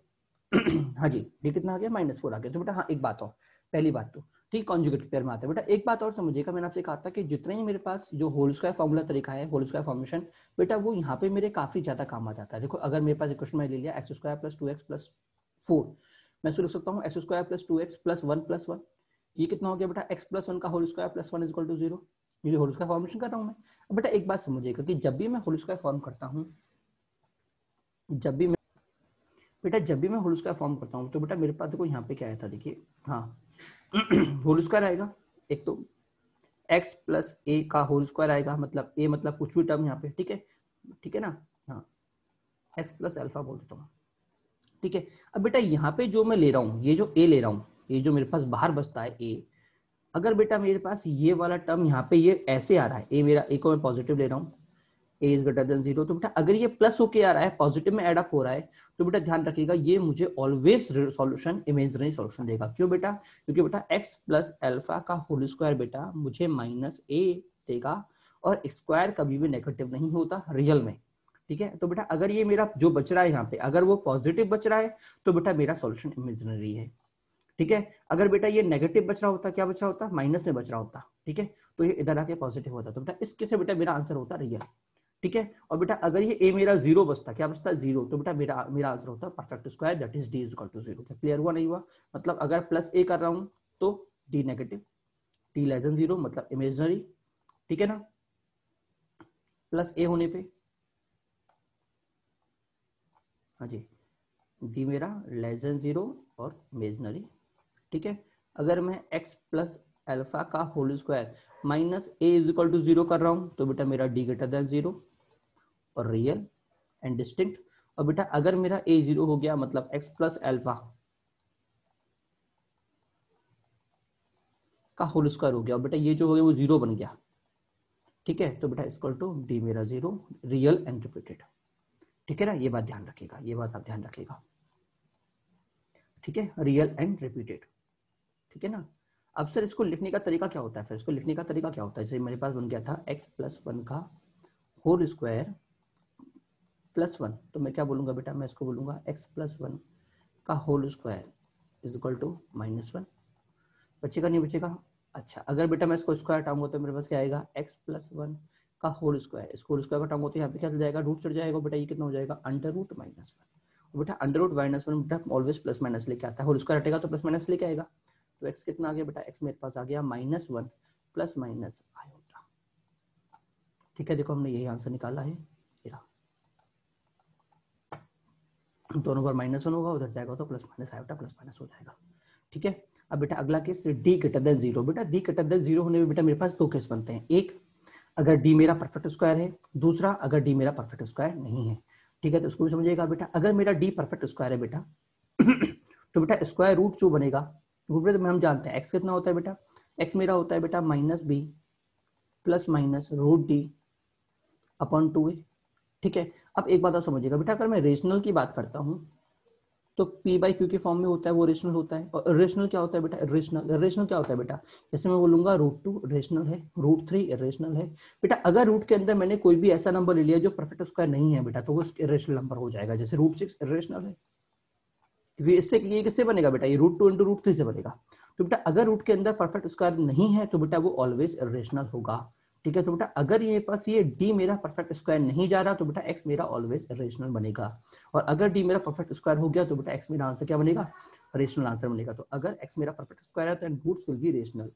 हाँ जी, डी कितना आ गया -4 आ गया। तो बेटा हाँ एक बात और, पहली बात तो ठीक कॉन्जुगेट पेयर में आता है। बेटा एक बात और समझिएगा, मैंने आपसे कहा था कि जितने ही मेरे पास जो होल स्क्वायर फॉर्मूला तरीका है, होल स्क्वायर फॉर्मेशन, बेटा वो यहाँ पे मेरे काफी ज्यादा काम आ जाता है। देखो अगर मेरे पास इक्वेशन में ले लिया x square plus 2x plus 4, मैं इसको लिख सकता हूँ x square plus 2x plus 1 plus 1, ये कितना हो गया बेटा x प्लस 1 का whole square plus 1 equal to 0। ये होल स्क्वायर फॉर्मेशन कर रहा हूँ मैं। अब बेटा एक बात समझिएगा कि जब भी मैं होल स्क्वायर फॉर्म करता हूँ, जब भी मैं होल स्क्वायर फॉर्म करता हूँ, तो बेटा मेरे पास देखो यहाँ पे क्या आया था, देखिए हाँ होल स्क्वायर आएगा, एक तो x प्लस a का होल स्क्वायर आएगा, मतलब a मतलब कुछ भी टर्म यहाँ पे, ठीक है, ठीक है ना, हाँ x प्लस अल्फा बोल देता हूँ, ठीक है। अब बेटा यहाँ पे जो मैं ले रहा हूँ, ये जो a ले रहा हूँ, ये जो मेरे पास बाहर बचता है a, अगर बेटा मेरे पास ये वाला टर्म यहाँ पे ये ऐसे आ रहा है, a मेरा, a को मैं पॉजिटिव ले रहा हूँ, a इज ग्रेटर देन 0, तो बेटा अगर ये प्लस होके आ रहा है, पॉजिटिव में एड अप हो रहा है, तो बेटा ध्यान रखिएगा ये मुझे ऑलवेज सॉल्यूशन इमेजिनरी सॉल्यूशन देगा। क्यों बेटा, क्योंकि बेटा x प्लस अल्फा का होल स्क्वायर बेटा मुझे -a देगा, और स्क्वायर कभी भी नेगेटिव नहीं होता रियल में, ठीक है। तो बेटा अगर ये मेरा जो बच रहा है यहाँ पे, अगर वो पॉजिटिव बच रहा है, तो बेटा मेरा सॉल्यूशन इमेजिनरी है, ठीक है। अगर बेटा ये नेगेटिव बच रहा होता, क्या बच रहा होता, माइनस में बच रहा होता, ठीक है, तो ये इधर आके पॉजिटिव होता, तो बेटा इसके से बेटा मेरा आंसर होता रियल, ठीक है। और बेटा अगर ये a मेरा 0 बचता, क्या बचता 0, तो बेटा मेरा आंसर होता perfect square, that is d is equal to 0। क्या क्लियर हुआ नहीं हुआ? मतलब अगर प्लस a कर रहा हूं तो d negative, t less than 0 मतलब इमेजिनरी, ठीक है ना, प्लस a होने पे, हाँ जी, d मेरा लेस देन 0 और इमेजिनरी, ठीक है। अगर मैं x प्लस अल्फा का whole square minus a is equal to 0 कर रहा हूं, तो बेटा मेरा d ग्रेटर देन 0 और रियल एंड डिस्टिंक्ट। और बेटा अगर मेरा a 0 हो गया, मतलब x प्लस अल्फा का होल स्क्वायर हो गया, और बेटा ये जो हो गया वो 0 बन गया, ठीक है, तो बेटा इक्वल टू d मेरा 0, रियल एंड रिपीटेड, ठीक है ना। ये बात ध्यान रखिएगा, ये बात आप ध्यान रखिएगा, ठीक है, रियल एंड रिपीटेड, ठीक है ना। अब सर इसको लिखने का तरीका क्या होता है, फिर इसको लिखने का तरीका क्या होता है, जैसे मेरे पास बन गया था x प्लस 1 का होल स्क्वायर प्लस 1, तो मैं क्या बोलूंगा बेटा, मैं इसको बोलूंगा x प्लस 1 का whole square is equal to -1, बचेगा नहीं बचेगा? अच्छा, अगर बेटा मैं इसको स्क्वायर टांगूंगा तो मेरे पास क्या आएगा, x प्लस 1 का होल स्क्वायर, इसको होल स्क्वायर का टांगो तो यहाँ पे क्या चल जाएगा, रूट चढ़ जाएगा, बेटा ये कितना हो जाएगा, अंडर रूट -1। बेटा अंडर रूट -1 बेटा ऑलवेज प्लस माइनस लेके आता है, होल स्क्वायर हटेगा तो प्लस माइनस लेके आएगा, तो x कितना आ गया बेटा, x मेरे पास आ गया -1 प्लस माइनस आयोटा, ठीक है। देखो हमने यही आंसर निकाला है, दोनों बार -1 होगा, उधर जाएगा तो plus minus iota plus minus हो जाएगा, ठीक है। अब बेटा अगला केस d ग्रेटर देन 0, बेटा d ग्रेटर देन 0 होने में बेटा मेरे पास दो केस बनते हैं, एक अगर d मेरा परफेक्ट स्क्वायर है, दूसरा अगर d मेरा परफेक्ट स्क्वायर नहीं है, ठीक है। तो इसको भी समझिएगा बेटा, अगर मेरा d परफेक्ट स्क्वायर है बेटा तो बेटा स्क्वायर रूट जो बनेगा, रूट में हम जानते हैं x कितना होता है बेटा, x मेरा होता है बेटा -b plus minus root d upon 2a, ठीक है। अब एक बात और समझिएगा बेटा, अगर मैं रेशनल की बात करता हूँ तो p बाई क्यू के फॉर्म में होता है, वो रेशनल होता है। और रेशनल क्या होता है बेटा, रेशनल क्या होता है बेटा, जैसे मैं बोलूंगा √2 रेशनल है, √3 इरेशनल है। बेटा अगर रूट के अंदर मैंने कोई भी ऐसा नंबर ले लिया जो परफेक्ट स्क्वायर नहीं है बेटा, तो वो इरेशनल नंबर हो जाएगा, जैसे √6 इरेशनल है, इससे ये किससे बनेगा बेटा, ये √2 इंटू √3 से बनेगा। तो बेटा अगर रूट के अंदर परफेक्ट स्क्वायर नहीं है तो बेटा वो ऑलवेज इरेशनल होगा, ठीक है। तो बेटा अगर ये पास ये d मेरा परफेक्ट स्क्वायर नहीं जा रहा तो बेटा x मेरा ऑलवेज रेशनल बनेगा, और अगर d मेरा परफेक्ट स्क्वायर हो गया तो बेटा x मेरा आंसर क्या बनेगा, रेशनल आंसर बनेगा। तो अगर x मेरा परफेक्ट स्क्वायर है तो रूट्स विल बी रेशनल,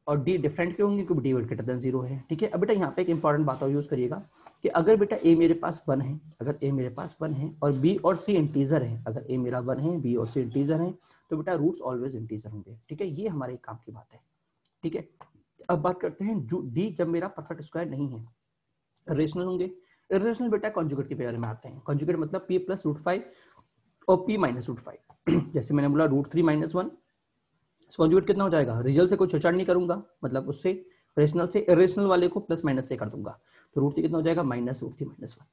और d डिफरेंट क्यों होंगे, क्योंकि d ग्रेटर देन 0 है, ठीक है। अब बेटा यहाँ पे एक इंपॉर्टेंट बात और यूज करिएगा कि अगर बेटा a मेरे पास 1 है, अगर a मेरे पास 1 है और b और c इंटीजर है, अगर a मेरा 1 है, b और c इंटीजर है, तो बेटा रूट्स ऑलवेज इंटीजर होंगे, ठीक है। ये हमारे काम की बात है, ठीक है। अब बात करते हैं जो d जब मेरा परफेक्ट स्क्वायर नहीं है, रेशनल होंगे। इरेशनल बेटा कॉन्जुगेट के पेयर में आते हैं, कॉन्जुगेट मतलब p प्लस √5 और p माइनस √5 जैसे मैंने बोला √3 -1, कॉन्जुगेट कितना हो जाएगा, रियल से कोई छेड़छाड़ नहीं करूंगा, मतलब उससे रेशनल से इरेशनल वाले को प्लस माइनस से कर दूंगा, तो √3 कितना हो जाएगा, -√3 -1,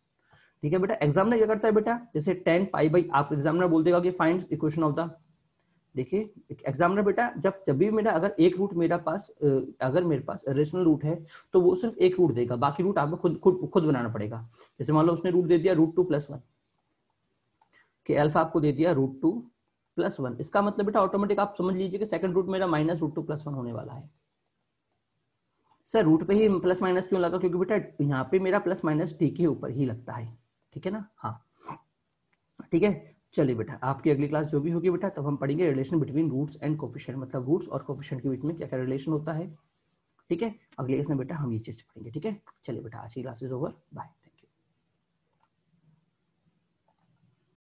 ठीक है। बेटा एग्जामिनर क्या करता है बेटा, जैसे tan पाई बाई, आप एग्जामिनर बोल देगा कि फाइंड इक्वेशन ऑफ द देखिए एग्जामिनर बेटा जब भी मेरा अगर एक रूट मेरा पास अगर मेरे पास रेशनल रूट है तो वो सिर्फ एक रूट देगा, बाकी रूट आपको खुद बनाना पड़ेगा। जैसे मान लो उसने रूट दे दिया √2+1 कि अल्फा आपको दे दिया √2+1, इसका मतलब बेटा ऑटोमेटिक आप समझ लीजिए कि सेकंड रूट मेरा -√2+1 होने वाला है। सर रूट पे ही प्लस माइनस क्यों लगा? क्योंकि बेटा यहाँ पे मेरा प्लस माइनस टी के ऊपर ही लगता है, ठीक है ना? हाँ ठीक है। चलिए बेटा आपकी अगली क्लास जो भी होगी बेटा तब हम पढ़ेंगे relation between roots and coefficient, मतलब रूट्स और कोफिशिएंट के बीच में क्या क्या रिलेशन होता है, ठीक है। अगले क्लास में बेटा हम ये चीज पढ़ेंगे, ठीक है। चलिए बेटा आज की क्लास इज ओवर, बाय।